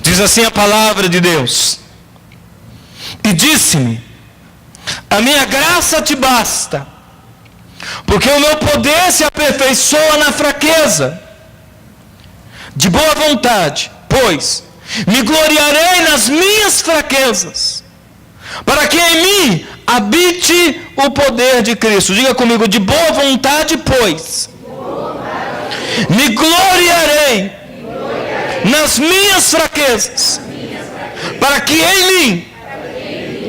Diz assim a palavra de Deus: e disse-me, a minha graça te basta, porque o meu poder se aperfeiçoa na fraqueza. De boa vontade, pois, me gloriarei nas minhas fraquezas, para que em mim habite o poder de Cristo. Diga comigo: de boa vontade, pois, me gloriarei nas minhas fraquezas, para que em mim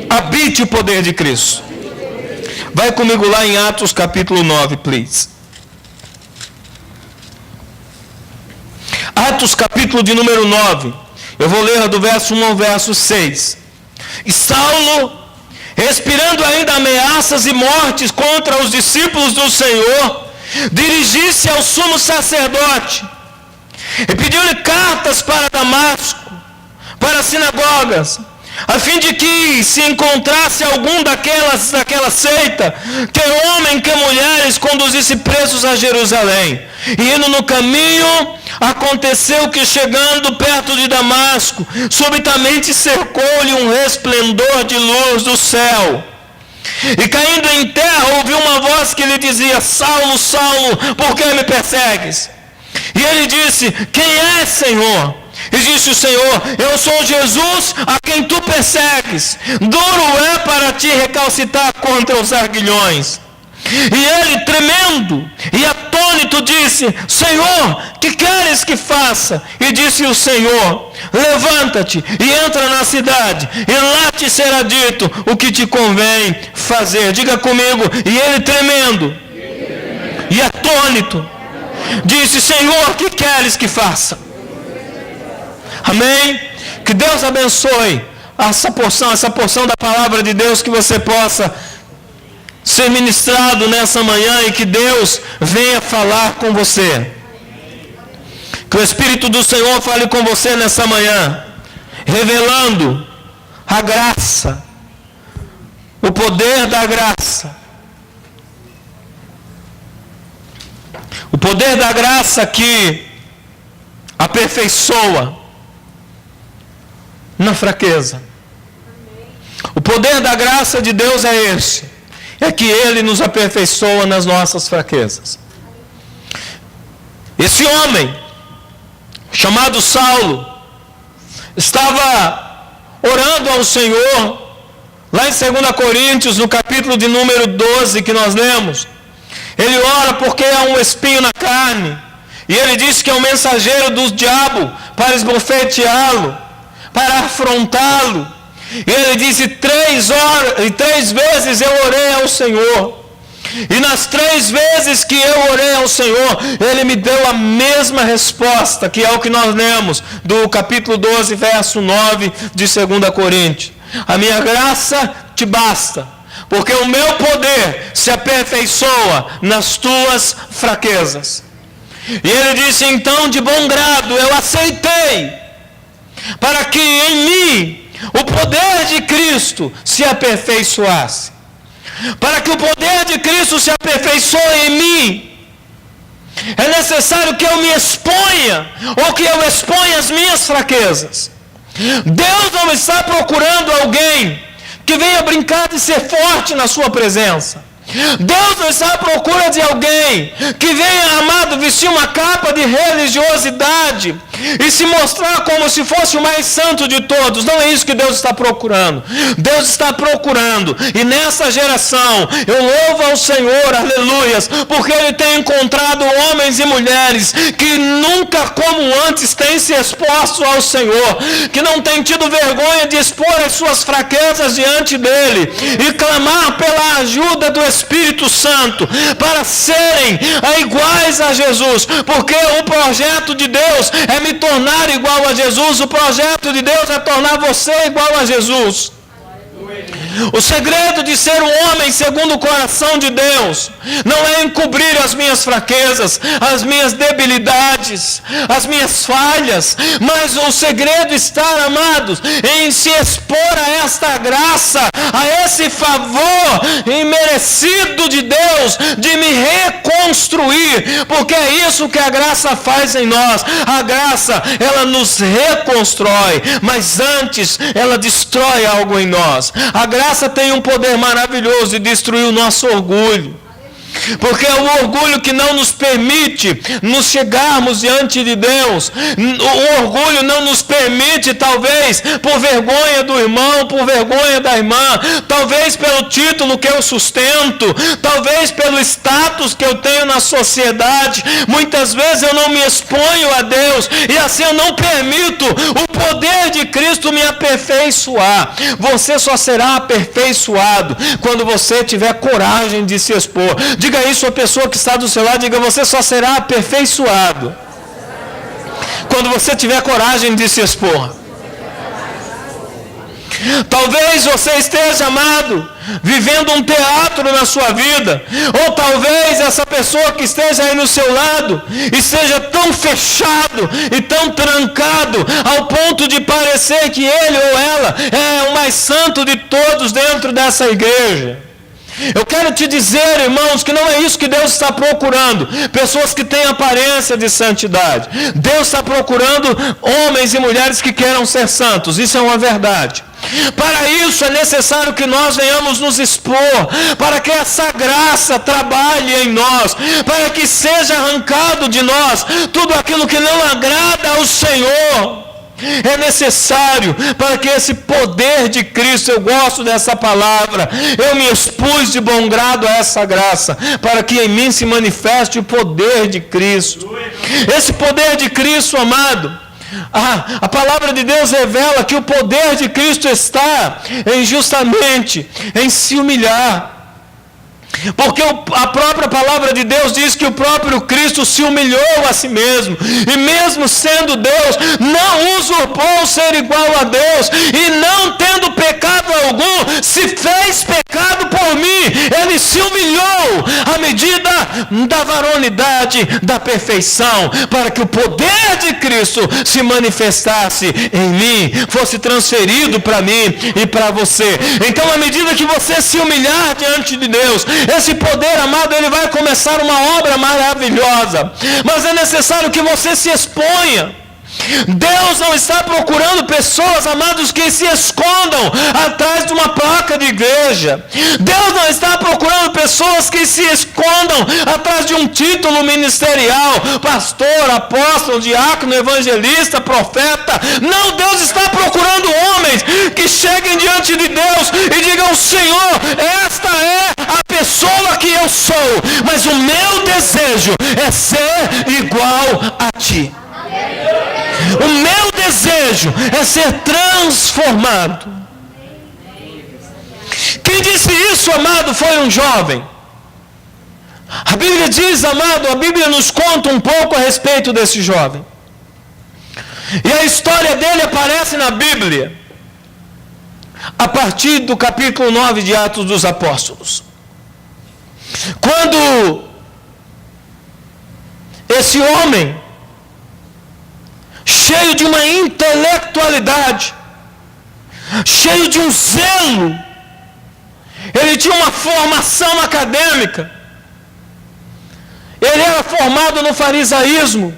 habite o poder de Cristo. Vai comigo lá em Atos capítulo 9, please. Atos capítulo de número 9. Eu vou ler do verso 1 ao verso 6. E Saulo, respirando ainda ameaças e mortes contra os discípulos do Senhor, dirigisse ao sumo sacerdote e pediu-lhe cartas para Damasco, para as sinagogas, a fim de que se encontrasse algum daquela seita, que homem, que mulheres, conduzisse presos a Jerusalém. E indo no caminho, aconteceu que, chegando perto de Damasco, subitamente cercou-lhe um resplendor de luz do céu. E caindo em terra, ouviu uma voz que lhe dizia: Saulo, Saulo, por que me persegues? E ele disse: quem és, Senhor? E disse o Senhor: eu sou Jesus, a quem tu persegues. Duro é para ti recalcitar contra os arguilhões. E ele, tremendo e atônito, disse: Senhor, que queres que faça? E disse o Senhor: levanta-te e entra na cidade, e lá te será dito o que te convém fazer. Diga comigo: e ele, tremendo e atônito, disse: Senhor, que queres que faça? Amém? Que Deus abençoe essa porção da palavra de Deus, que você possa ser ministrado nessa manhã e que Deus venha falar com você. Que o Espírito do Senhor fale com você nessa manhã, revelando a graça, o poder da graça. O poder da graça que aperfeiçoa na fraqueza. O poder da graça de Deus é esse: é que Ele nos aperfeiçoa nas nossas fraquezas. Esse homem, chamado Saulo, estava orando ao Senhor, lá em 2 Coríntios, no capítulo de número 12, que nós lemos. Ele ora porque há um espinho na carne, e ele diz que é um mensageiro do diabo para esbofeteá-lo, para afrontá-lo. E ele disse: 3 vezes eu orei ao Senhor, e nas 3 vezes que eu orei ao Senhor, Ele me deu a mesma resposta, que é o que nós lemos do capítulo 12, verso 9 de 2 Coríntios: a minha graça te basta, porque o meu poder se aperfeiçoa nas tuas fraquezas. E ele disse: então, de bom grado eu aceitei, para que em mim o poder de Cristo se aperfeiçoasse. Para que o poder de Cristo se aperfeiçoe em mim, é necessário que eu me exponha, ou que eu exponha as minhas fraquezas. Deus não está procurando alguém que venha brincar de ser forte na sua presença. Deus não está à procura de alguém que venha, amado, vestir uma capa de religiosidade e se mostrar como se fosse o mais santo de todos. Não é isso que Deus está procurando. Deus está procurando, e nessa geração eu louvo ao Senhor, aleluias, porque Ele tem encontrado homens e mulheres que nunca como antes têm se exposto ao Senhor, que não têm tido vergonha de expor as suas fraquezas diante dEle e clamar pela ajuda do Espírito Santo para serem iguais a Jesus, porque o projeto de Deus é me tornar igual a Jesus. O projeto de Deus é tornar você igual a Jesus. O segredo de ser um homem segundo o coração de Deus não é encobrir as minhas fraquezas, as minhas debilidades, as minhas falhas, mas o segredo está, amados, em se expor a esta graça, a esse favor imerecido de Deus, de me reconstruir, porque é isso que a graça faz em nós. A graça, ela nos reconstrói, mas antes ela destrói algo em nós. A graça tem um poder maravilhoso de destruir o nosso orgulho. Porque é o orgulho que não nos permite nos chegarmos diante de Deus. O orgulho não nos permite, talvez por vergonha do irmão, por vergonha da irmã, talvez pelo título que eu sustento, talvez pelo status que eu tenho na sociedade. Muitas vezes eu não me exponho a Deus e assim eu não permito o poder de Cristo me aperfeiçoar. Você só será aperfeiçoado quando você tiver coragem de se expor. Diga isso à pessoa que está do seu lado, diga: você só será aperfeiçoado quando você tiver coragem de se expor. Talvez você esteja, amado, vivendo um teatro na sua vida, ou talvez essa pessoa que esteja aí no seu lado esteja tão fechado e tão trancado ao ponto de parecer que ele ou ela é o mais santo de todos dentro dessa igreja. Eu quero te dizer, irmãos, que não é isso que Deus está procurando, pessoas que têm aparência de santidade. Deus está procurando homens e mulheres que queiram ser santos, isso é uma verdade. Para isso é necessário que nós venhamos nos expor, para que essa graça trabalhe em nós, para que seja arrancado de nós tudo aquilo que não agrada ao Senhor. É necessário para que esse poder de Cristo, eu gosto dessa palavra, eu me expus de bom grado a essa graça, para que em mim se manifeste o poder de Cristo. Esse poder de Cristo, amado, a palavra de Deus revela que o poder de Cristo está justamente em se humilhar. Porque a própria palavra de Deus diz que o próprio Cristo se humilhou a si mesmo, e mesmo sendo Deus, não usurpou o ser igual a Deus, e não tendo pecado algum, se fez pecado por mim. Ele se humilhou à medida da varonilidade, da perfeição, para que o poder de Cristo se manifestasse em mim, fosse transferido para mim e para você. Então, à medida que você se humilhar diante de Deus, esse poder, amado, ele vai começar uma obra maravilhosa. Mas é necessário que você se exponha. Deus não está procurando pessoas, amados, que se escondam atrás de uma placa de igreja. Deus não está procurando pessoas que se escondam atrás de um título ministerial, pastor, apóstolo, diácono, evangelista, profeta. Não, Deus está procurando homens que cheguem diante de Deus e digam: Senhor, esta é a pessoa que eu sou, mas o meu desejo é ser igual a Ti. O meu desejo é ser transformado. Quem disse isso, amado, foi um jovem. A Bíblia diz, amado, a Bíblia nos conta um pouco a respeito desse jovem. E a história dele aparece na Bíblia a partir do capítulo 9 de Atos dos Apóstolos. Quando esse homem, cheio de uma intelectualidade, cheio de um zelo, ele tinha uma formação acadêmica, ele era formado no farisaísmo,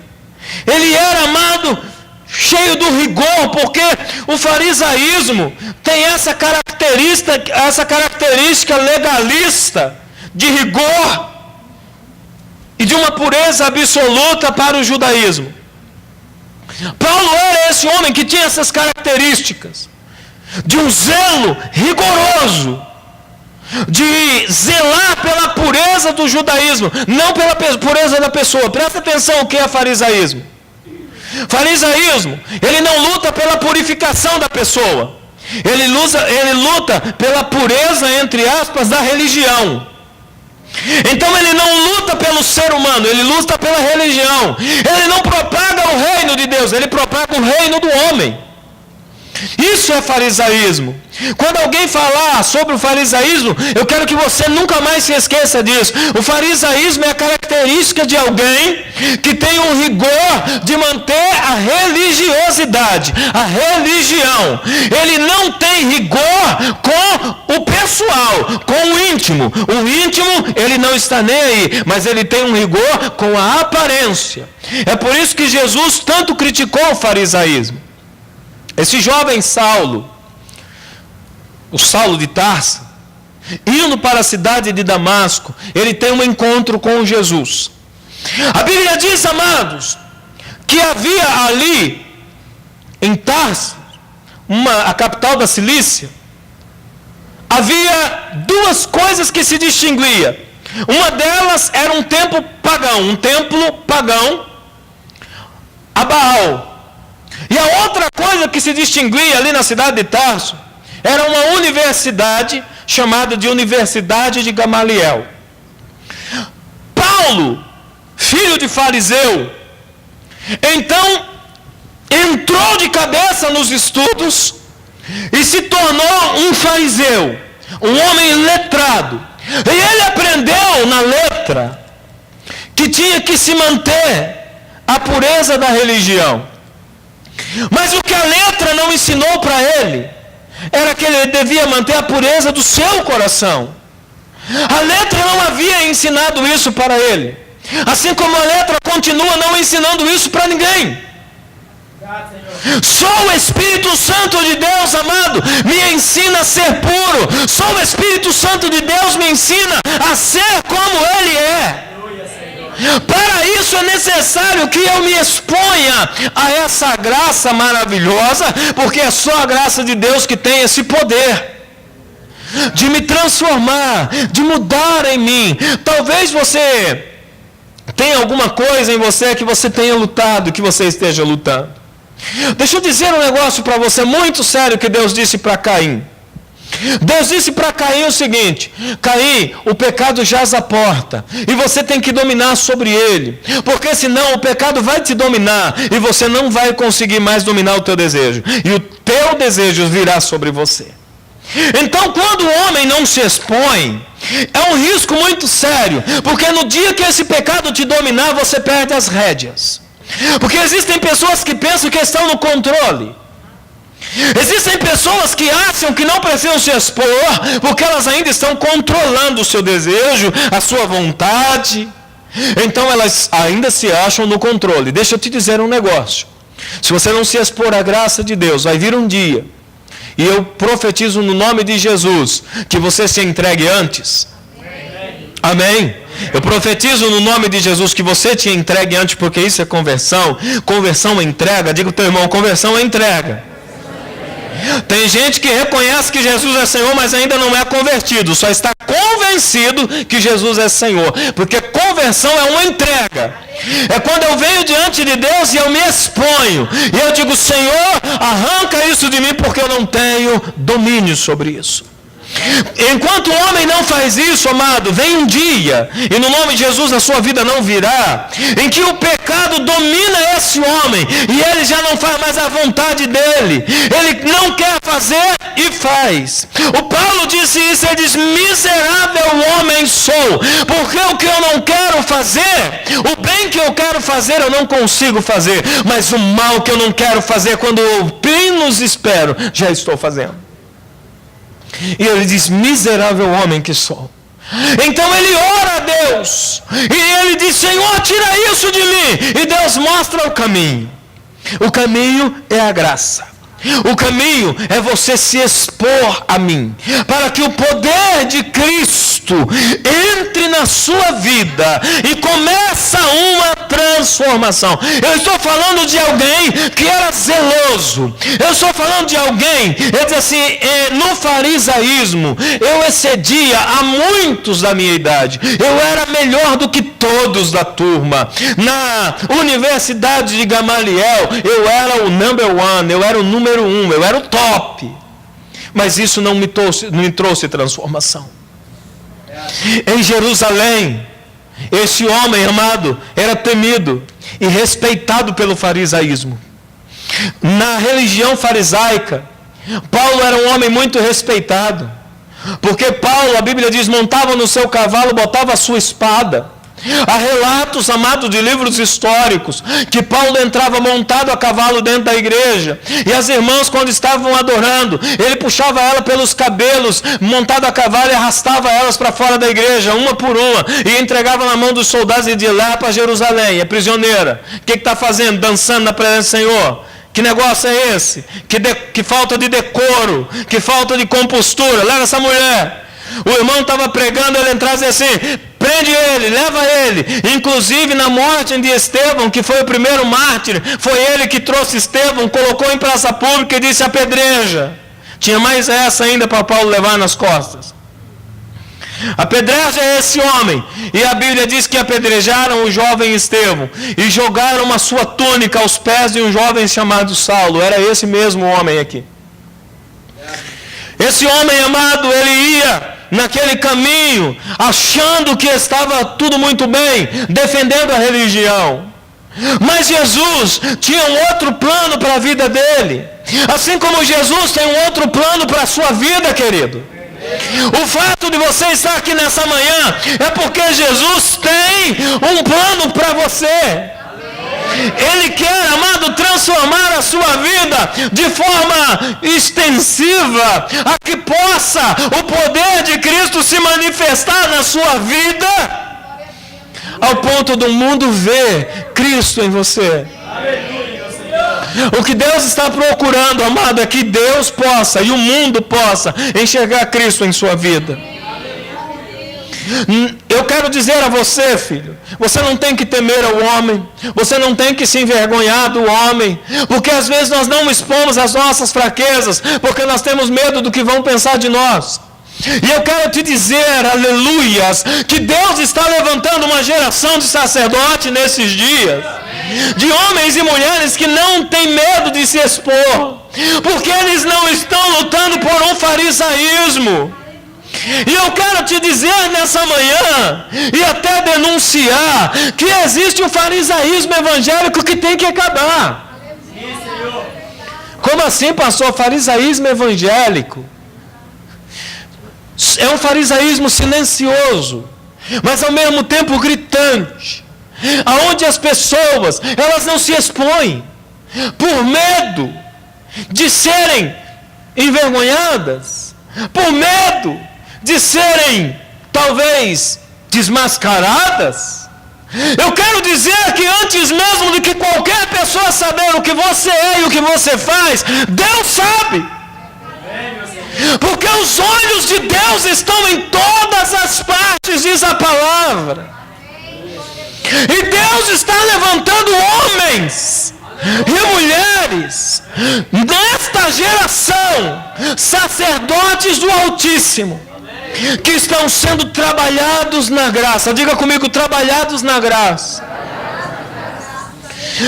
ele era, amado, cheio do rigor, porque o farisaísmo tem essa característica legalista, de rigor e de uma pureza absoluta para o judaísmo. Paulo era esse homem que tinha essas características, de um zelo rigoroso, de zelar pela pureza do judaísmo, não pela pureza da pessoa. Presta atenção o que é farisaísmo. Farisaísmo, ele não luta pela purificação da pessoa, ele luta pela pureza, entre aspas, da religião. Então ele não luta pelo ser humano, ele luta pela religião. Ele não propaga o reino de Deus, ele propaga o reino do homem. Isso é farisaísmo. Quando alguém falar sobre o farisaísmo, eu quero que você nunca mais se esqueça disso. O farisaísmo é a característica de alguém que tem um rigor de manter a religiosidade, a religião. Ele não tem rigor com o pessoal, com o íntimo. O íntimo, ele não está nem aí, mas ele tem um rigor com a aparência. É por isso que Jesus tanto criticou o farisaísmo. Esse jovem Saulo, o Saulo de Tarso, indo para a cidade de Damasco, ele tem um encontro com Jesus. A Bíblia diz, amados, que havia ali, em Tarso, a capital da Cilícia, havia duas coisas que se distinguiam. Uma delas era um templo pagão a Baal. E a outra coisa que se distinguia ali na cidade de Tarso era uma universidade chamada de Universidade de Gamaliel. Paulo, filho de fariseu, então entrou de cabeça nos estudos e se tornou um fariseu, um homem letrado. E ele aprendeu na letra que tinha que se manter a pureza da religião. Mas o que a letra não ensinou para ele era que ele devia manter a pureza do seu coração. A letra não havia ensinado isso para ele. Assim como a letra continua não ensinando isso para ninguém. Só o Espírito Santo de Deus, amado, me ensina a ser puro. Só o Espírito Santo de Deus me ensina a ser como Ele é. Para isso é necessário que eu me exponha a essa graça maravilhosa, porque é só a graça de Deus que tem esse poder de me transformar, de mudar em mim. Talvez você tenha alguma coisa em você que você tenha lutado, que você esteja lutando. Deixa eu dizer um negócio para você muito sério que Deus disse para Caim. Deus disse para Caim o seguinte: Caim, o pecado jaz à porta e você tem que dominar sobre ele, porque senão o pecado vai te dominar e você não vai conseguir mais dominar o teu desejo, e o teu desejo virá sobre você. Então, quando o homem não se expõe, é um risco muito sério, porque no dia que esse pecado te dominar, você perde as rédeas. Porque existem pessoas que pensam que estão no controle. Existem pessoas que acham que não precisam se expor, porque elas ainda estão controlando o seu desejo, a sua vontade. Então elas ainda se acham no controle. Deixa eu te dizer um negócio. Se você não se expor à graça de Deus, vai vir um dia, e eu profetizo no nome de Jesus, que você se entregue antes. Amém? Eu profetizo no nome de Jesus que você te entregue antes, porque isso é conversão. Conversão é entrega. Diga para o teu irmão, conversão é entrega. Tem gente que reconhece que Jesus é Senhor, mas ainda não é convertido. Só está convencido que Jesus é Senhor. Porque conversão é uma entrega. É quando eu venho diante de Deus e eu me exponho. E eu digo, Senhor, arranca isso de mim, porque eu não tenho domínio sobre isso. Enquanto o homem não faz isso, amado, vem um dia, e no nome de Jesus a sua vida não virá, em que o pecado domina esse homem, e ele já não faz mais a vontade dele, ele não quer fazer e faz. O Paulo disse isso, ele diz, miserável homem sou, porque o que eu não quero fazer, o bem que eu quero fazer eu não consigo fazer, mas o mal que eu não quero fazer, quando eu menos espero, já estou fazendo. E ele diz, miserável homem que sou. Então ele ora a Deus, e ele diz, Senhor, tira isso de mim. E Deus mostra o caminho. O caminho é a graça. O caminho é você se expor a mim, para que o poder de Cristo entre na sua vida e começa uma transformação. Eu estou falando de alguém que era zeloso. Eu estou falando de alguém, ele diz assim, no farisaísmo eu excedia a muitos da minha idade. Eu era melhor do que todos da turma. Na Universidade de Gamaliel eu era o number one, eu era o número 1, eu era o top. Mas isso não me trouxe transformação. Em Jerusalém, esse homem amado era temido e respeitado pelo farisaísmo. Na religião farisaica, Paulo era um homem muito respeitado, porque Paulo, a Bíblia diz, montava no seu cavalo, botava a sua espada. Há relatos, amados, de livros históricos, que Paulo entrava montado a cavalo dentro da igreja, e as irmãs, quando estavam adorando, ele puxava ela pelos cabelos, montado a cavalo, e arrastava elas para fora da igreja, uma por uma, e entregava na mão dos soldados e de lá para Jerusalém. É prisioneira. O que está fazendo? Dançando na presença do Senhor. Que negócio é esse? Que falta de decoro, que falta de compostura. Leva essa mulher. O irmão estava pregando, ele entrava e dizia assim: prende ele, leva ele. Inclusive na morte de Estevão, que foi o primeiro mártir, foi ele que trouxe Estevão, colocou em praça pública e disse: apedreja. Tinha mais essa ainda para Paulo levar nas costas. Apedreja esse homem. E a Bíblia diz que apedrejaram o jovem Estevão e jogaram a sua túnica aos pés de um jovem chamado Saulo. Era esse mesmo homem aqui. Esse homem, amado, ele ia naquele caminho, achando que estava tudo muito bem, defendendo a religião. Mas Jesus tinha um outro plano para a vida dele. Assim como Jesus tem um outro plano para a sua vida, querido. O fato de você estar aqui nessa manhã é porque Jesus tem um plano para você. Ele quer, amado, transformar a sua vida de forma extensiva, a que possa o poder de Cristo se manifestar na sua vida, ao ponto do mundo ver Cristo em você. O que Deus está procurando, amado, é que Deus possa e o mundo possa enxergar Cristo em sua vida. Eu quero dizer a você, filho, você não tem que temer ao homem, você não tem que se envergonhar do homem, porque às vezes nós não expomos as nossas fraquezas, porque nós temos medo do que vão pensar de nós. E eu quero te dizer, aleluias, que Deus está levantando uma geração de sacerdotes nesses dias, de homens e mulheres que não têm medo de se expor, porque eles não estão lutando por um farisaísmo. E eu quero te dizer nessa manhã, e até denunciar, que existe um farisaísmo evangélico que tem que acabar. Como assim, pastor? Farisaísmo evangélico? É um farisaísmo silencioso, mas ao mesmo tempo gritante, aonde as pessoas, elas não se expõem, por medo de serem envergonhadas, por medo de serem, talvez, desmascaradas. Eu quero dizer que antes mesmo de que qualquer pessoa saber o que você é e o que você faz, Deus sabe. Porque os olhos de Deus estão em todas as partes, diz a palavra. E Deus está levantando homens e mulheres nesta geração, sacerdotes do Altíssimo, que estão sendo trabalhados na graça. Diga comigo: trabalhados na graça.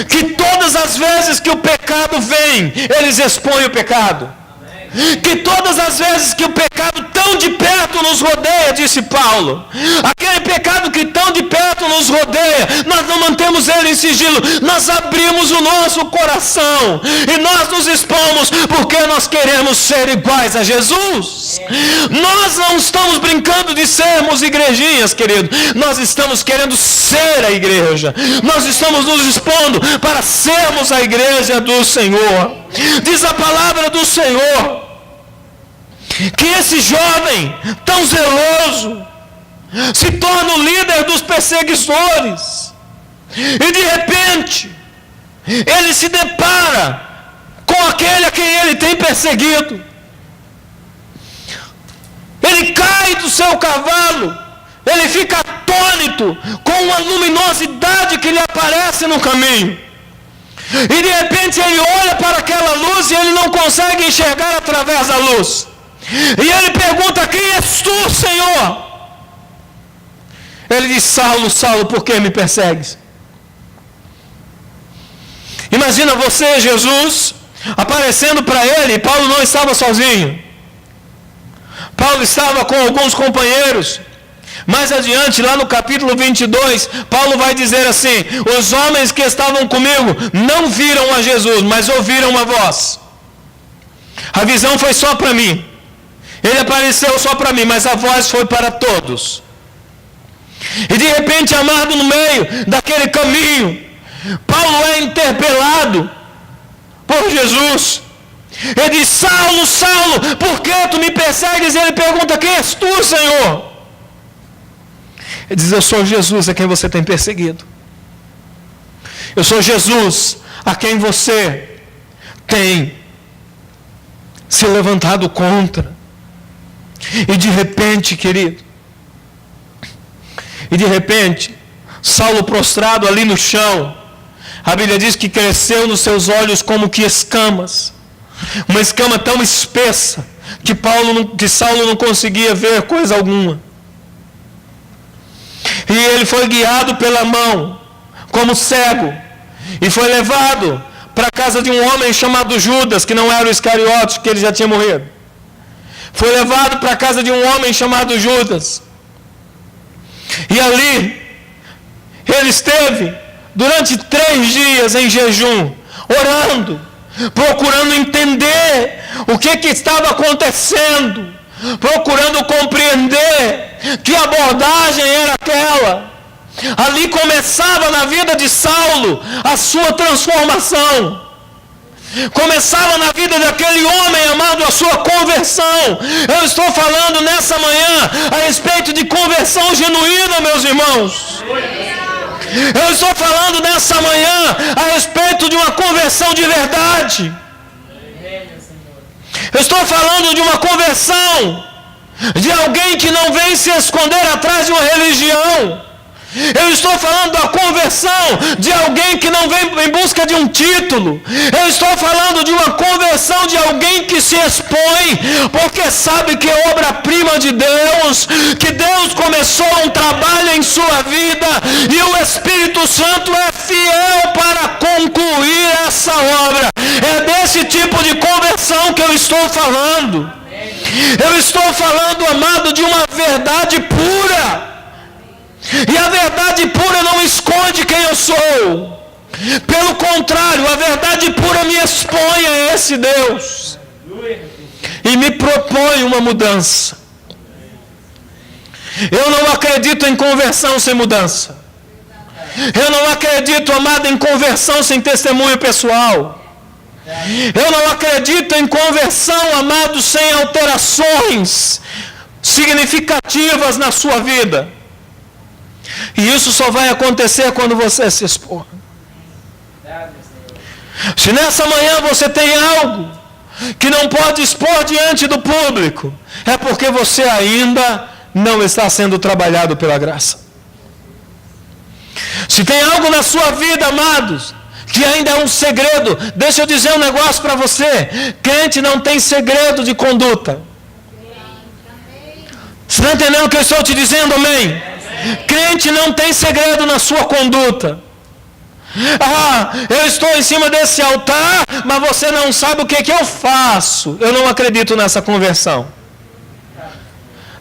Que todas as vezes que o pecado vem, eles expõem o pecado. Que todas as vezes que o pecado tão de perto nos rodeia, disse Paulo, aquele pecado que tão de perto nos rodeia, nós não mantemos ele em sigilo, nós abrimos o nosso coração e nós nos expomos, porque nós queremos ser iguais a Jesus. Nós não estamos brincando de sermos igrejinhas, querido, nós estamos querendo ser a igreja, nós estamos nos expondo para sermos a igreja do Senhor. Diz a palavra do Senhor que esse jovem tão zeloso se torna o líder dos perseguidores, e de repente ele se depara com aquele a quem ele tem perseguido. Ele cai do seu cavalo, ele fica atônito com uma luminosidade que lhe aparece no caminho. E de repente ele olha para aquela luz e ele não consegue enxergar através da luz. E ele pergunta: quem és tu, Senhor? Ele diz: Saulo, Saulo, por que me persegues? Imagina você, Jesus, aparecendo para ele. Paulo não estava sozinho. Paulo estava com alguns companheiros. Mais adiante, lá no capítulo 22, Paulo vai dizer assim: os homens que estavam comigo não viram a Jesus, mas ouviram a voz. A visão foi só para mim. Ele apareceu só para mim, mas a voz foi para todos. E de repente, amado, no meio daquele caminho, Paulo é interpelado por Jesus. Ele diz: Saulo, Saulo, por que tu me persegues? Ele pergunta: quem és tu, Senhor? Ele diz: eu sou Jesus a quem você tem perseguido. Eu sou Jesus a quem você tem se levantado contra. E de repente, querido, Saulo prostrado ali no chão, a Bíblia diz que cresceu nos seus olhos como que escamas. Uma escama tão espessa que Saulo não conseguia ver coisa alguma. E ele foi guiado pela mão, como cego, e foi levado para a casa de um homem chamado Judas, que não era o Iscariotes, que ele já tinha morrido. Foi levado para a casa de um homem chamado Judas. E ali, ele esteve durante 3 dias em jejum, orando, procurando entender o que estava acontecendo, procurando compreender que abordagem era aquela. Ali começava na vida de Saulo a sua transformação. Começava na vida daquele homem, amado, a sua conversão. Eu estou falando nessa manhã a respeito de conversão genuína, meus irmãos. Eu estou falando nessa manhã a respeito de uma conversão de verdade. Eu estou falando de uma conversão de alguém que não vem se esconder atrás de uma religião. Eu estou falando da conversão de alguém que não vem em busca de um título. Eu estou falando de uma conversão de alguém que se expõe, porque sabe que é obra-prima de Deus, que Deus começou um trabalho em sua vida, e o Espírito Santo é fiel para concluir essa obra. É desse tipo de conversão que eu estou falando. Eu estou falando, amado, de uma verdade pura. E a verdade pura não esconde quem eu sou. Pelo contrário, a verdade pura me expõe a esse Deus e me propõe uma mudança. Eu não acredito em conversão sem mudança. Eu não acredito, amado, em conversão sem testemunho pessoal. Eu não acredito em conversão, amado, sem alterações significativas na sua vida. E isso só vai acontecer quando você se expor. Se nessa manhã você tem algo que não pode expor diante do público, é porque você ainda não está sendo trabalhado pela graça. Se tem algo na sua vida, amados, que ainda é um segredo, deixa eu dizer um negócio para você: crente não tem segredo de conduta. Você está entendendo o que eu estou te dizendo, amém? Crente não tem segredo na sua conduta. Eu estou em cima desse altar, mas você não sabe o que eu faço. Eu não acredito nessa conversão.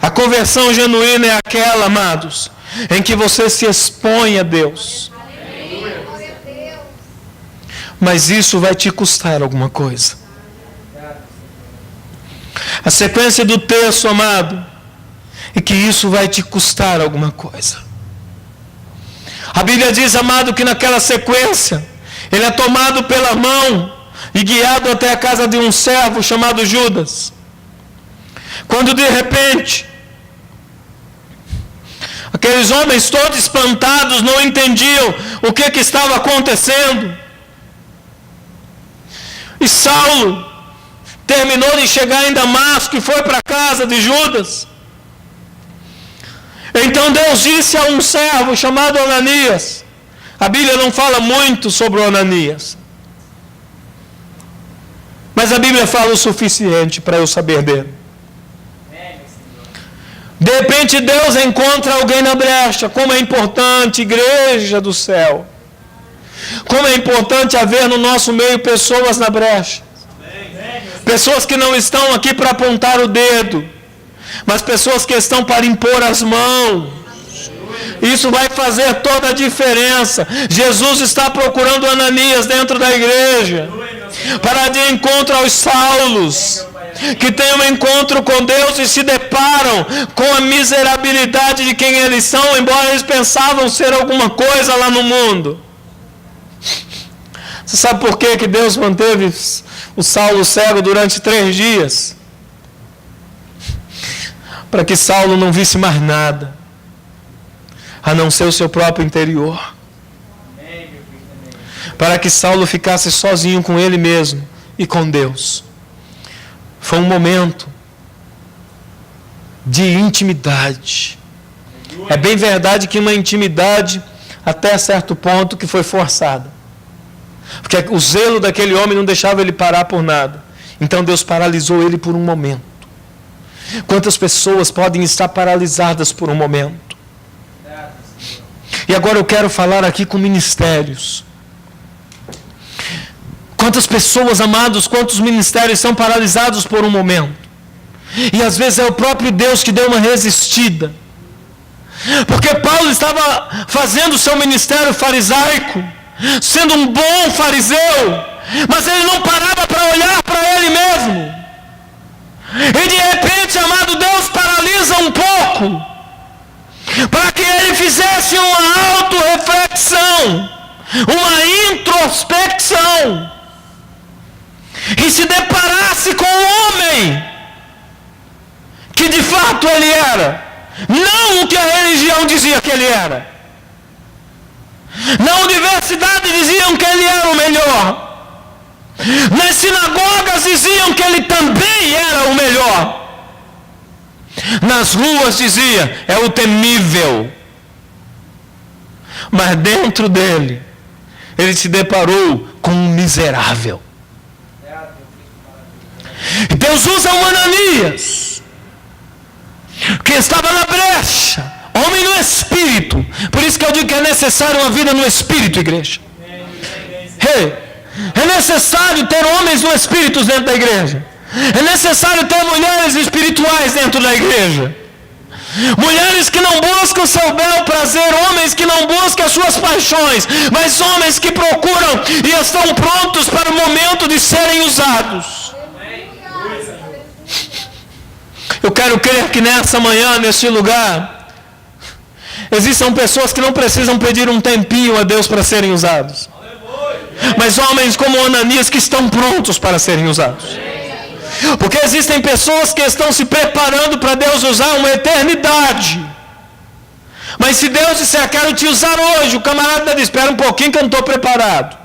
A conversão genuína é aquela, amados, em que você se expõe a Deus. Mas isso vai te custar alguma coisa. A sequência do texto, amado, e que isso vai te custar alguma coisa. A Bíblia diz, amado, que naquela sequência, ele é tomado pela mão e guiado até a casa de um servo chamado Judas. Quando de repente, aqueles homens todos espantados não entendiam o que estava acontecendo. E Saulo terminou de chegar em Damasco e foi para a casa de Judas. Então Deus disse a um servo chamado Ananias. A Bíblia não fala muito sobre o Ananias, mas a Bíblia fala o suficiente para eu saber dele. De repente Deus encontra alguém na brecha. Como é importante, igreja do céu, como é importante haver no nosso meio pessoas na brecha. Pessoas que não estão aqui para apontar o dedo, mas pessoas que estão para impor as mãos. Isso vai fazer toda a diferença. Jesus está procurando Ananias dentro da igreja, para de encontro aos Saulos, que têm um encontro com Deus e se deparam com a miserabilidade de quem eles são, embora eles pensavam ser alguma coisa lá no mundo. Você sabe por que Deus manteve o Saulo cego durante 3 dias? Para que Saulo não visse mais nada, a não ser o seu próprio interior. Para que Saulo ficasse sozinho com ele mesmo e com Deus. Foi um momento de intimidade. É bem verdade que uma intimidade até certo ponto que foi forçada. Porque o zelo daquele homem não deixava ele parar por nada. Então Deus paralisou ele por um momento. Quantas pessoas podem estar paralisadas por um momento? E agora eu quero falar aqui com ministérios. Quantas pessoas, amados, quantos ministérios são paralisados por um momento? E às vezes é o próprio Deus que deu uma resistida. Porque Paulo estava fazendo o seu ministério farisaico, sendo um bom fariseu, mas ele não parava para olhar para ele mesmo. E de repente, amado, Deus paralisa um pouco, para que ele fizesse uma autorreflexão, uma introspecção, e se deparasse com o homem que de fato ele era, não o que a religião dizia que ele era. Na universidade diziam que ele era o melhor, nas sinagogas diziam que ele também era o melhor, nas ruas dizia, é o temível. Mas dentro dele, ele se deparou com um miserável. Deus usa um Ananias, que estava na brecha, homem no espírito. Por isso que eu digo que é necessário uma vida no espírito, igreja. É necessário ter homens no espírito dentro da igreja. É necessário ter mulheres espirituais dentro da igreja. Mulheres que não buscam seu bel prazer, homens que não buscam as suas paixões, mas homens que procuram e estão prontos para o momento de serem usados. Eu quero crer que nessa manhã, neste lugar, existam pessoas que não precisam pedir um tempinho a Deus para serem usados, mas homens como Ananias que estão prontos para serem usados. Porque existem pessoas que estão se preparando para Deus usar uma eternidade. Mas se Deus disser, quero te usar hoje, o camarada diz, espera um pouquinho que eu não estou preparado.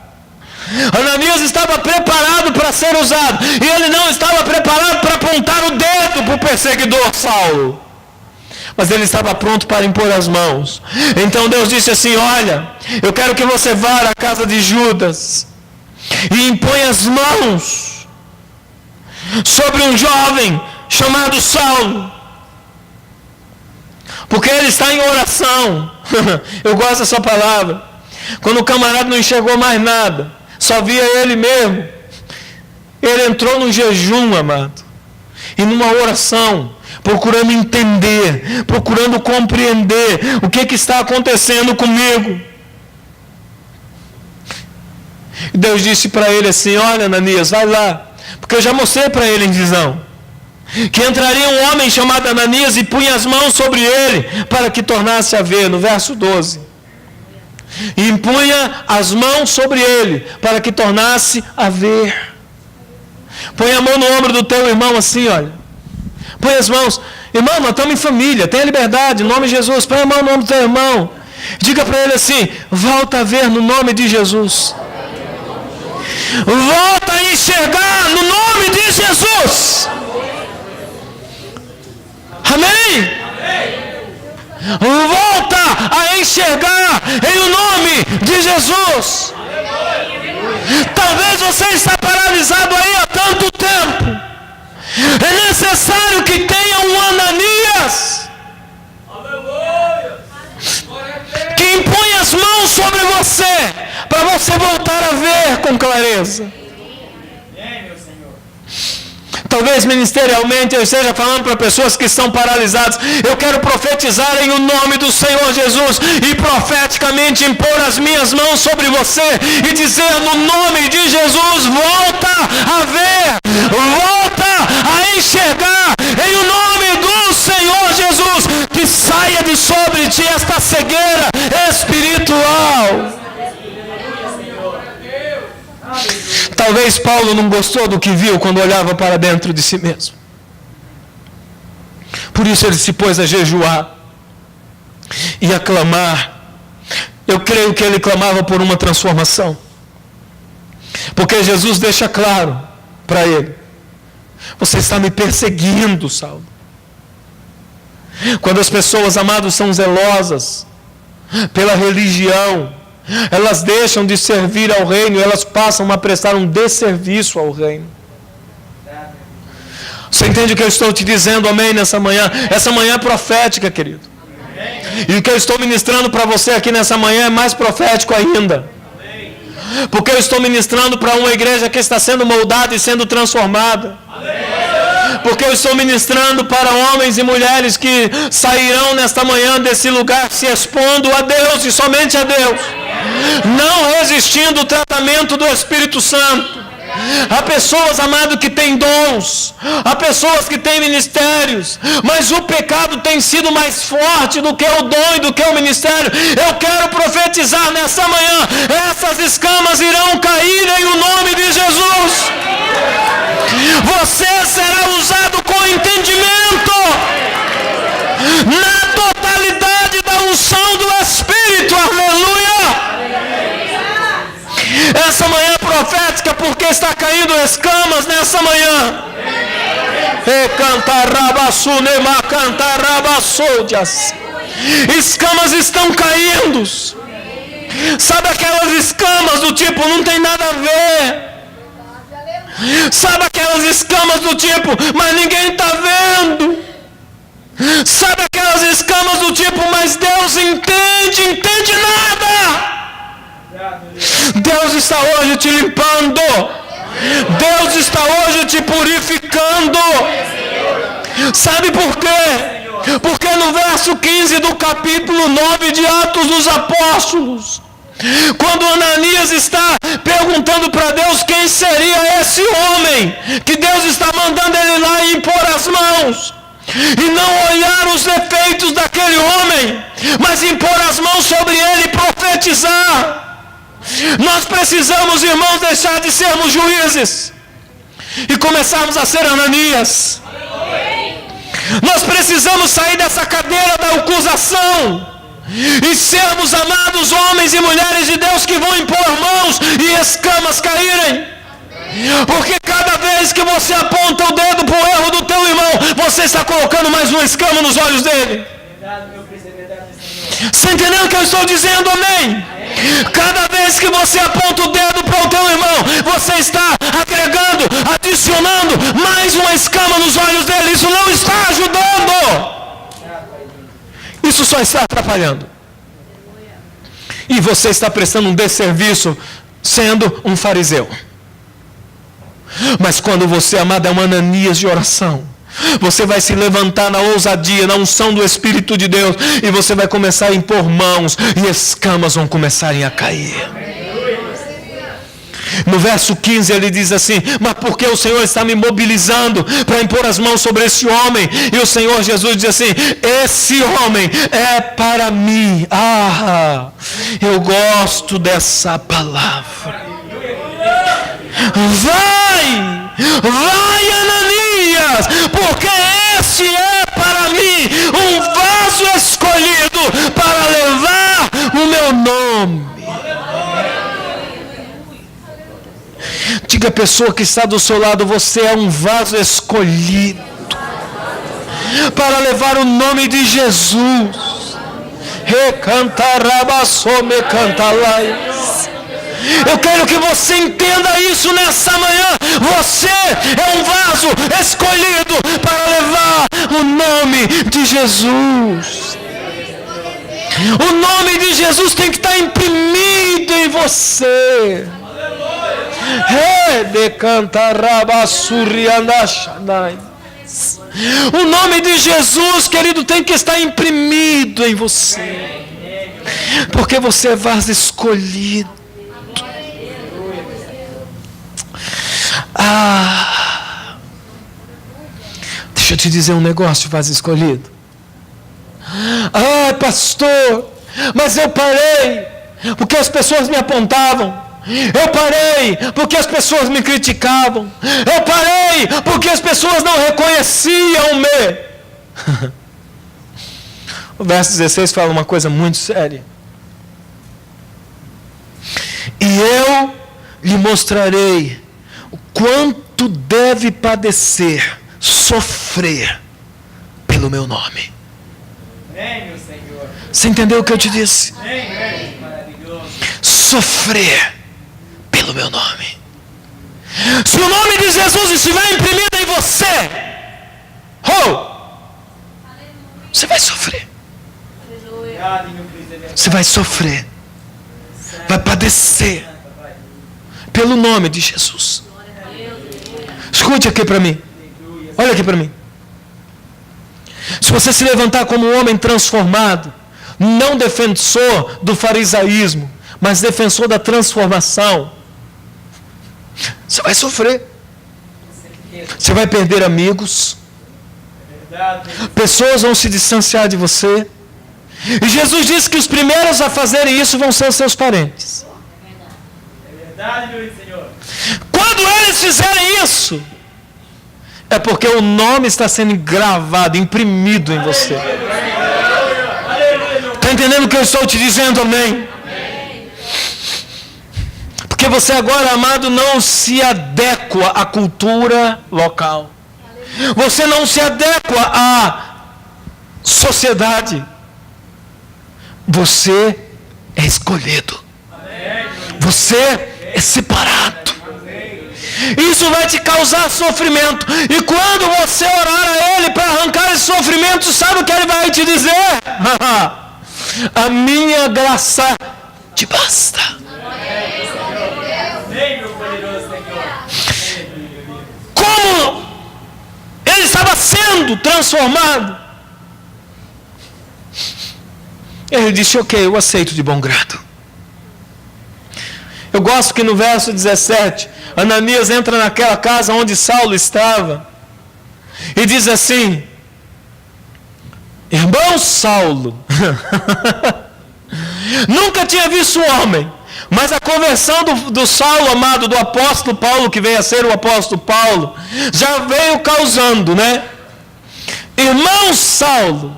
Ananias estava preparado para ser usado, e ele não estava preparado para apontar o dedo para o perseguidor Saulo, mas ele estava pronto para impor as mãos. Então Deus disse assim, olha, eu quero que você vá à casa de Judas e impõe as mãos sobre um jovem chamado Saulo, porque ele está em oração. Eu gosto dessa palavra. Quando o camarada não enxergou mais nada, só via ele mesmo, ele entrou num jejum, amado, e numa oração, procurando entender, procurando compreender o que está acontecendo comigo. E Deus disse para ele assim, olha Ananias, vai lá, porque eu já mostrei para ele em visão, que entraria um homem chamado Ananias e punha as mãos sobre ele, para que tornasse a ver, no verso 12. E impunha as mãos sobre ele, para que tornasse a ver. Põe a mão no ombro do teu irmão assim, olha. Põe as mãos. Irmão, nós estamos em família, tenha liberdade, em nome de Jesus. Põe a mão no ombro do teu irmão. Diga para ele assim, volta a ver no nome de Jesus. Volta a enxergar no nome de Jesus. Amém? Volta a enxergar em o nome de Jesus. Talvez você está paralisado aí há tanto tempo. É necessário que tenha um Ananias que impõe as mãos sobre você, para você voltar a ver com clareza. Talvez ministerialmente eu esteja falando para pessoas que estão paralisadas. Eu quero profetizar em o nome do Senhor Jesus e profeticamente impor as minhas mãos sobre você e dizer no nome de Jesus: volta a ver, volta a enxergar em o nome do Senhor Jesus, que saia de sobre ti esta cegueira espiritual. Talvez Paulo não gostou do que viu quando olhava para dentro de si mesmo. Por isso ele se pôs a jejuar e a clamar. Eu creio que ele clamava por uma transformação. Porque Jesus deixa claro para ele: você está me perseguindo, Saulo. Quando as pessoas, amados, são zelosas pela religião, elas deixam de servir ao reino, elas passam a prestar um desserviço ao reino. Você entende o que eu estou te dizendo, amém, nessa manhã? Essa manhã é profética, querido. E o que eu estou ministrando para você aqui nessa manhã é mais profético ainda. Porque eu estou ministrando para uma igreja que está sendo moldada e sendo transformada. Porque eu estou ministrando para homens e mulheres que sairão nesta manhã desse lugar se expondo a Deus e somente a Deus, não resistindo ao tratamento do Espírito Santo. Há pessoas, amado, que têm dons, há pessoas que têm ministérios, mas o pecado tem sido mais forte do que o dom e do que o ministério. Eu quero profetizar nessa manhã: essas escamas irão cair em o nome de Jesus. Você será usado com entendimento na totalidade da unção do Espírito. Aleluia! Essa manhã é profética porque está caindo escamas nessa manhã. Escamas estão caindo. Sabe aquelas escamas do tipo, não tem nada a ver? Sabe aquelas escamas do tipo, mas ninguém está vendo? Sabe aquelas escamas do tipo, mas Deus entende nada? Deus está hoje te limpando. Deus está hoje te purificando. Sabe por quê? Porque no verso 15 do capítulo 9 de Atos dos Apóstolos, quando Ananias está perguntando para Deus quem seria esse homem, que Deus está mandando ele lá impor as mãos, e não olhar os defeitos daquele homem, mas impor as mãos sobre ele e profetizar. Nós precisamos, irmãos, deixar de sermos juízes e começarmos a ser Ananias. Nós precisamos sair dessa cadeira da acusação e sermos, amados, homens e mulheres de Deus que vão impor mãos e escamas caírem. Porque cada vez que você aponta o dedo para o erro do teu irmão, você está colocando mais uma escama nos olhos dele. Você entendeu o que eu estou dizendo, amém? Cada vez que você aponta o dedo para o teu irmão, você está agregando, adicionando mais uma escama nos olhos dele. Isso não está ajudando. Isso só está atrapalhando. E você está prestando um desserviço sendo um fariseu. Mas quando você, amado, é uma Ananias de oração, você vai se levantar na ousadia, na unção do Espírito de Deus, e você vai começar a impor mãos, e escamas vão começarem a cair. No verso 15 ele diz assim: mas porque o Senhor está me mobilizando para impor as mãos sobre esse homem? E o Senhor Jesus diz assim: esse homem é para mim. Eu gosto dessa palavra. Vai Ananias, porque esse é para mim um vaso escolhido para levar o meu nome. Diga à pessoa que está do seu lado: você é um vaso escolhido para levar o nome de Jesus. Recantarabasome cantalais. Eu quero que você entenda isso nessa manhã. Você é um vaso escolhido para levar o nome de Jesus. O nome de Jesus tem que estar imprimido em você. O nome de Jesus, querido, tem que estar imprimido em você. Porque você é vaso escolhido. Deixa eu te dizer um negócio, vaso escolhido. Pastor, mas eu parei porque as pessoas me apontavam. Eu parei porque as pessoas me criticavam. Eu parei porque as pessoas não reconheciam-me. O verso 16 fala uma coisa muito séria. E eu lhe mostrarei o quanto deve padecer, sofrer pelo meu nome. Você entendeu o que eu te disse? Sofrer pelo meu nome. Se o nome de Jesus estiver imprimido em você, você vai sofrer. Você vai sofrer. Vai padecer pelo nome de Jesus. Escute aqui para mim. Olha aqui para mim. Se você se levantar como um homem transformado, não defensor do farisaísmo, mas defensor da transformação, você vai sofrer. Você vai perder amigos. Pessoas vão se distanciar de você. E Jesus disse que os primeiros a fazerem isso vão ser os seus parentes. É verdade, meu Senhor. Quando eles fizerem isso, é porque o nome está sendo gravado, imprimido em você. Está entendendo o que eu estou te dizendo, amém? Porque você agora, amado, não se adequa à cultura local. Você não se adequa à sociedade. Você é escolhido. Você é separado. Isso vai te causar sofrimento. E quando você orar a Ele para arrancar esse sofrimento, sabe o que Ele vai te dizer? A minha graça te basta. Como ele estava sendo transformado, ele disse: ok, eu aceito de bom grado. Eu gosto que no verso 17, Ananias entra naquela casa onde Saulo estava e diz assim: irmão Saulo, nunca tinha visto um homem, mas a conversão do Saulo, amado, do apóstolo Paulo, que veio a ser o apóstolo Paulo, já veio causando, né? Irmão Saulo,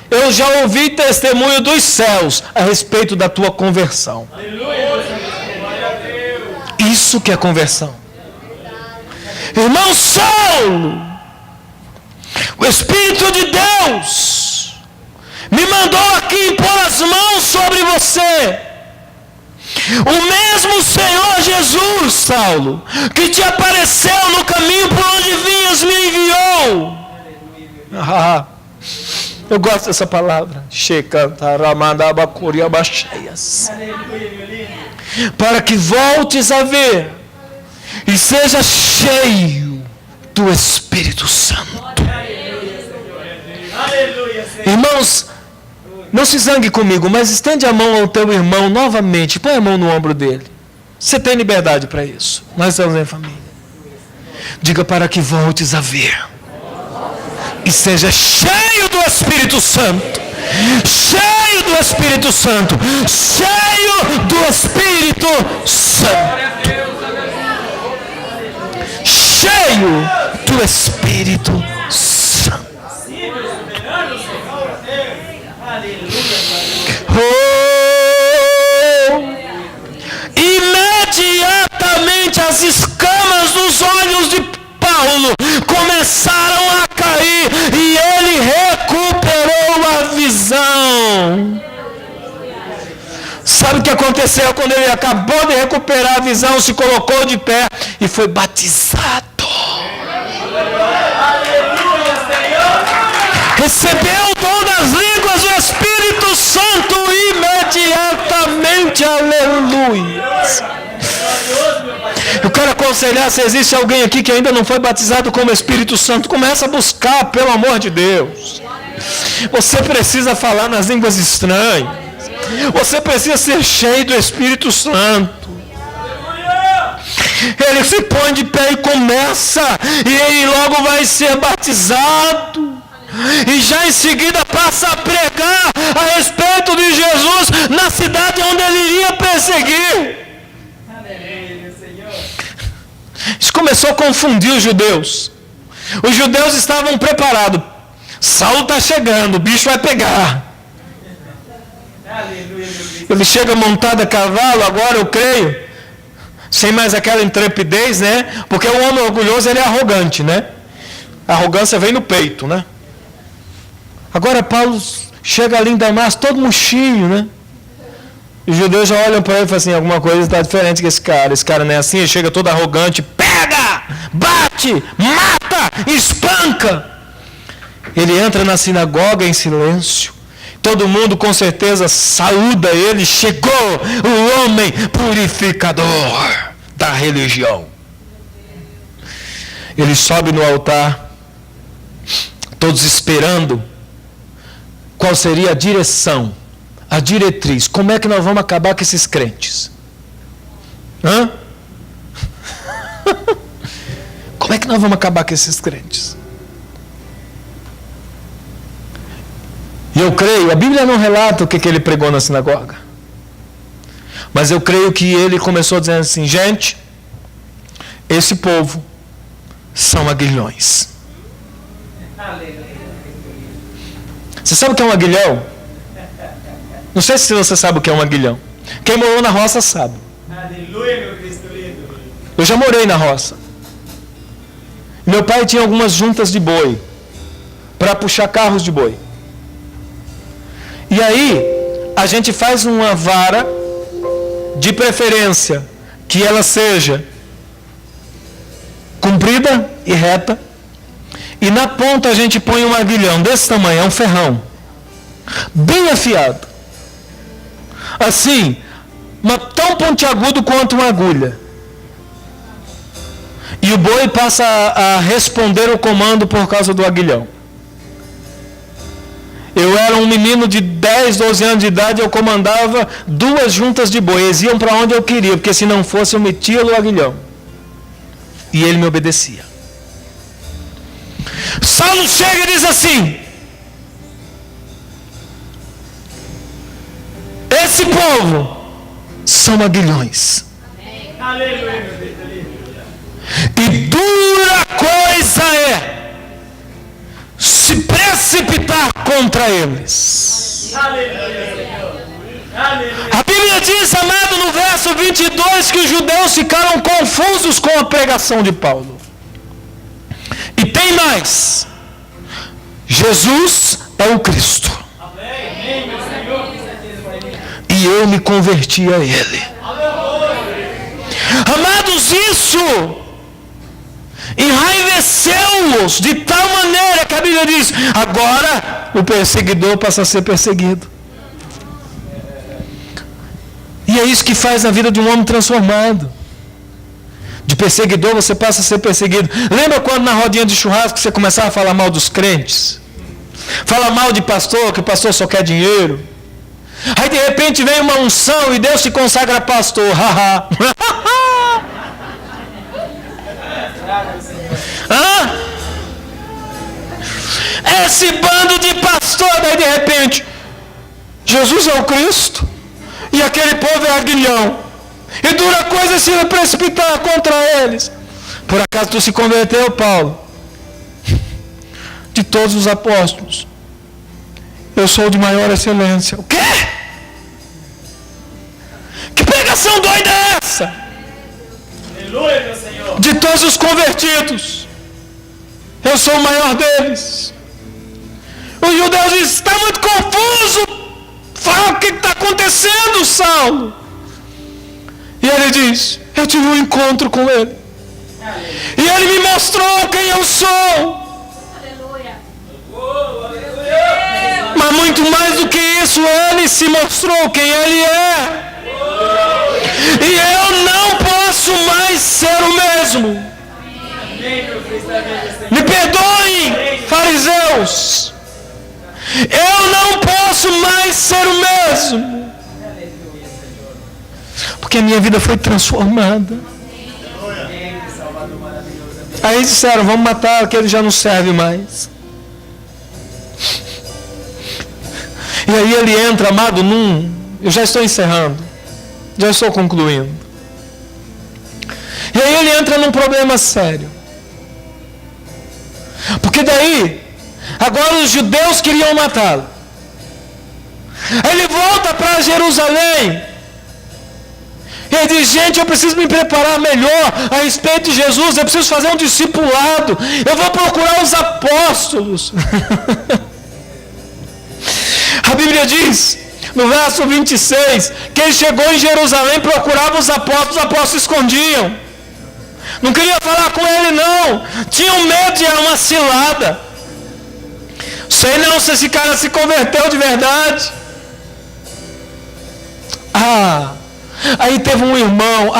eu já ouvi testemunho dos céus a respeito da tua conversão. Isso que é conversão. Irmão Saulo, o Espírito de Deus me mandou aqui impor as mãos sobre você. O mesmo Senhor Jesus, Saulo, que te apareceu no caminho por onde vinhas, me enviou. Eu gosto dessa palavra. Para que voltes a ver e seja cheio do Espírito Santo. Irmãos, não se zangue comigo, mas estende a mão ao teu irmão novamente. Põe a mão no ombro dele. Você tem liberdade para isso. Nós estamos em família. Diga: para que voltes a ver e seja cheio do Espírito Santo. Cheio do Espírito Santo. Cheio do Espírito Santo. Cheio do Espírito Santo. Imediatamente as escamas dos olhos de Paulo começaram a cair e ele recuperou a visão. Sabe o que aconteceu quando ele acabou de recuperar a visão? Se colocou de pé e foi batizado. Recebeu o dom das línguas do Espírito Santo imediatamente. Aleluia. Eu quero aconselhar, se existe alguém aqui que ainda não foi batizado com o Espírito Santo, começa a buscar, pelo amor de Deus. Você precisa falar nas línguas estranhas. Você precisa ser cheio do Espírito Santo. Ele se põe de pé e começa, e ele logo vai ser batizado. E já em seguida passa a pregar a respeito de Jesus na cidade onde ele iria perseguir. Isso começou a confundir os judeus. Os judeus estavam preparados. Saulo está chegando, o bicho vai pegar. Ele chega montado a cavalo, agora eu creio, sem mais aquela intrepidez, né? Porque o homem orgulhoso, ele é arrogante, né? A arrogância vem no peito, né? Agora Paulo chega ali em Damasco, todo murchinho, né? Os judeus já olham para ele e falam assim, alguma coisa está diferente que esse cara não é assim, ele chega todo arrogante, pega, bate, mata, espanca. Ele entra na sinagoga em silêncio. Todo mundo com certeza saúda ele. Chegou o homem purificador da religião. Ele sobe no altar, todos esperando qual seria a direção, a diretriz. Como é que nós vamos acabar com esses crentes? Como é que nós vamos acabar com esses crentes? E eu creio, a Bíblia não relata o que ele pregou na sinagoga. Mas eu creio que ele começou dizendo assim, gente, esse povo são aguilhões. Você sabe o que é um aguilhão? Não sei se você sabe o que é um aguilhão. Quem morou na roça sabe. Eu já morei na roça. Meu pai tinha algumas juntas de boi para puxar carros de boi. E aí, a gente faz uma vara, de preferência, que ela seja comprida e reta, e na ponta a gente põe um aguilhão desse tamanho, é um ferrão, bem afiado, assim, tão pontiagudo quanto uma agulha. E o boi passa a responder o comando por causa do aguilhão. Eu era um menino de 10, 12 anos de idade, eu comandava 2 juntas de boi. Eles iam para onde eu queria, porque se não fosse eu metia no aguilhão. E ele me obedecia. Saulo chega e diz assim, esse povo são aguilhões. Aleluia. E dura coisa é se precipitar contra eles. A Bíblia diz, amado, no verso 22, que os judeus ficaram confusos com a pregação de Paulo. E tem mais. Jesus é o Cristo. E eu me converti a Ele. Amados, isso enraiveceu-os de tal maneira que a Bíblia diz, agora o perseguidor passa a ser perseguido. E é isso que faz na vida de um homem transformado. De perseguidor você passa a ser perseguido. Lembra quando na rodinha de churrasco você começava a falar mal dos crentes? Fala mal de pastor, que o pastor só quer dinheiro. Aí de repente vem uma unção e Deus te consagra pastor. Esse bando de pastor, daí de repente Jesus é o Cristo e aquele povo é aguilhão, e dura coisa se precipitar contra eles. Por acaso tu se converteu, Paulo? De todos os apóstolos eu sou de maior excelência. O quê? Que pregação doida é essa? Aleluia, meu Senhor. De todos os convertidos eu sou o maior deles. Os judeus dizem, está muito confuso. Fala o que está acontecendo, Saulo. E ele diz, eu tive um encontro com ele. E ele me mostrou quem eu sou. Mas muito mais do que isso, ele se mostrou quem ele é. E eu não posso posso mais ser o mesmo. Me perdoem, fariseus. Eu não posso mais ser o mesmo. Porque a minha vida foi transformada. Aí disseram, vamos matar, que ele já não serve mais. E aí ele entra, amado, eu já estou encerrando. Já estou concluindo. E aí ele entra num problema sério. Porque daí, agora os judeus queriam matá-lo. Aí ele volta para Jerusalém. E ele diz, gente, eu preciso me preparar melhor a respeito de Jesus. Eu preciso fazer um discipulado. Eu vou procurar os apóstolos. A Bíblia diz, no verso 26, que ele chegou em Jerusalém, procurava os apóstolos escondiam. Não queria falar com ele não. Tinham medo de uma cilada. Sei não se esse cara se converteu de verdade. Aí teve um irmão.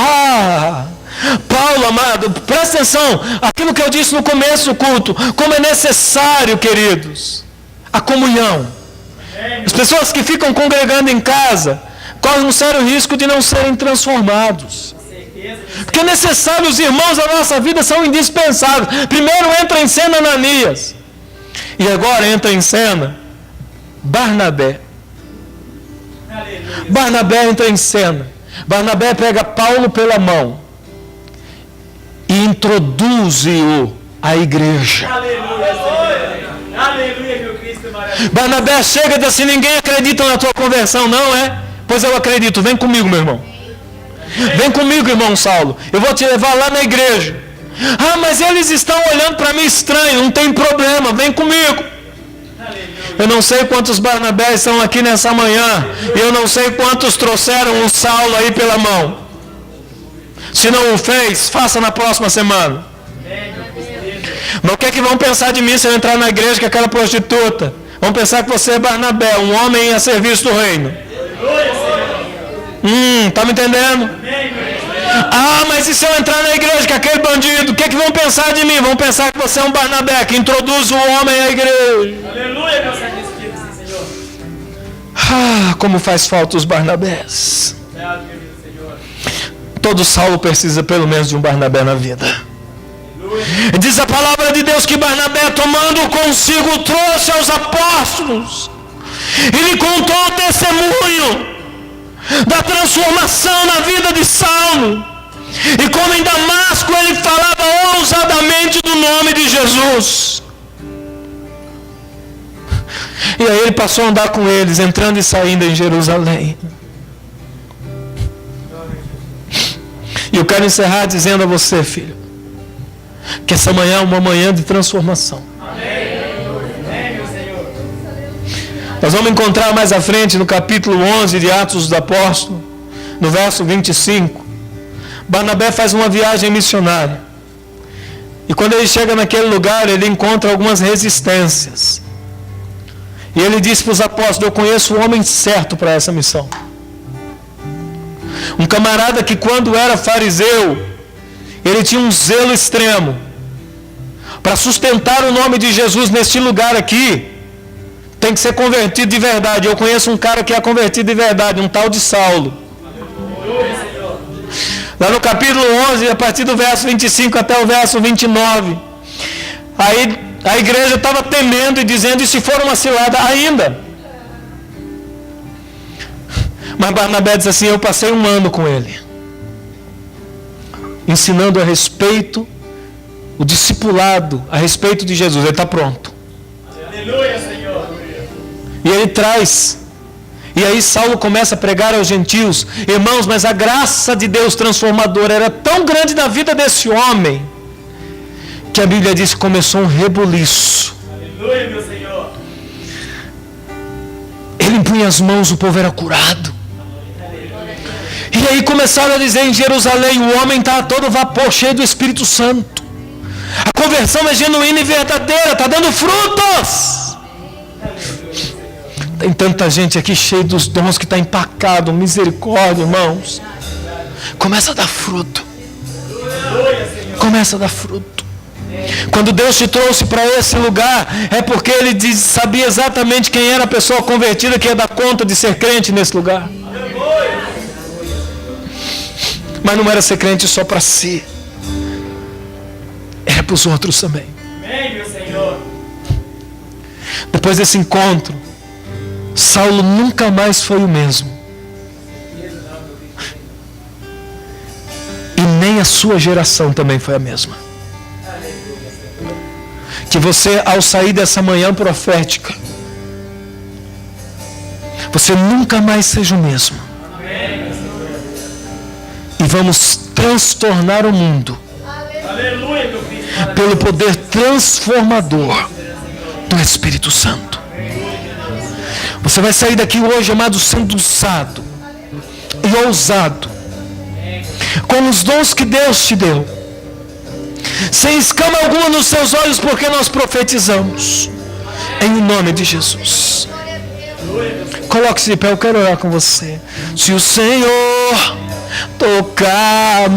Paulo, amado, presta atenção. Aquilo que eu disse no começo do culto. Como é necessário, queridos, a comunhão. As pessoas que ficam congregando em casa correm um sério risco de não serem transformados. Porque é necessário, os irmãos da nossa vida são indispensáveis. Primeiro entra em cena Ananias. E agora entra em cena Barnabé. Barnabé entra em cena. Barnabé pega Paulo pela mão e introduz-o à igreja. Aleluia, meu Cristo maravilhoso. Barnabé chega e diz assim, ninguém acredita na tua conversão, não é? Pois eu acredito, vem comigo, meu irmão. Vem comigo, irmão Saulo. Eu vou te levar lá na igreja. Mas eles estão olhando para mim estranho. Não tem problema, vem comigo. Eu não sei quantos Barnabés estão aqui nessa manhã. Eu não sei quantos trouxeram o Saulo aí pela mão. Se não o fez, faça na próxima semana. Mas o que é que vão pensar de mim se eu entrar na igreja com aquela prostituta? Vão pensar que você é Barnabé, um homem a serviço do reino. Tá me entendendo? Mas e se eu entrar na igreja com aquele bandido? O que é que vão pensar de mim? Vão pensar que você é um Barnabé, que introduz o homem à igreja. Aleluia, meu sacrifício, Senhor. Como faz falta os Barnabés. Todo Saulo precisa pelo menos de um Barnabé na vida. Diz a palavra de Deus que Barnabé, tomando consigo, trouxe aos apóstolos. Ele contou o testemunho da transformação na vida de Saulo. E como em Damasco ele falava ousadamente do nome de Jesus. E aí ele passou a andar com eles, entrando e saindo em Jerusalém. E eu quero encerrar dizendo a você, filho, que essa manhã é uma manhã de transformação. Nós vamos encontrar mais à frente no capítulo 11 de Atos dos Apóstolos, no verso 25. Barnabé faz uma viagem missionária. E quando ele chega naquele lugar, ele encontra algumas resistências. E ele diz para os apóstolos, eu conheço o homem certo para essa missão. Um camarada que quando era fariseu, ele tinha um zelo extremo para sustentar o nome de Jesus neste lugar aqui. Tem que ser convertido de verdade. Eu conheço um cara que é convertido de verdade, um tal de Saulo. Lá no capítulo 11, a partir do verso 25 até o verso 29. Aí a igreja estava temendo e dizendo, e se for uma cilada ainda? Mas Barnabé diz assim, eu passei um ano com ele, ensinando a respeito, o discipulado a respeito de Jesus. Ele está pronto. Aleluia, Senhor. E ele traz. E aí Saulo começa a pregar aos gentios. Irmãos, mas a graça de Deus transformadora era tão grande na vida desse homem, que a Bíblia diz que começou um rebuliço. Aleluia, meu Senhor. Ele impunha as mãos, o povo era curado. E aí começaram a dizer em Jerusalém, o homem está a todo vapor, cheio do Espírito Santo. A conversão é genuína e verdadeira, está dando frutos. Tem tanta gente aqui cheia dos dons que está empacado. Misericórdia, irmãos. Começa a dar fruto. começa a dar fruto. Quando Deus te trouxe para esse lugar, é porque Ele sabia exatamente quem era a pessoa convertida que ia dar conta de ser crente nesse lugar. Mas não era ser crente só para si, era para os outros também. Amém, meu Senhor. Depois desse encontro, Saulo nunca mais foi o mesmo. E nem a sua geração também foi a mesma. Que você, ao sair dessa manhã profética, você nunca mais seja o mesmo. E vamos transtornar o mundo Aleluia, meu Cristo. pelo poder transformador do Espírito Santo. Você vai sair daqui hoje, amado, sendo usado e ousado com os dons que Deus te deu, sem escama alguma nos seus olhos, porque nós profetizamos em nome de Jesus. Coloque-se de pé, eu quero orar com você. Se o Senhor tocar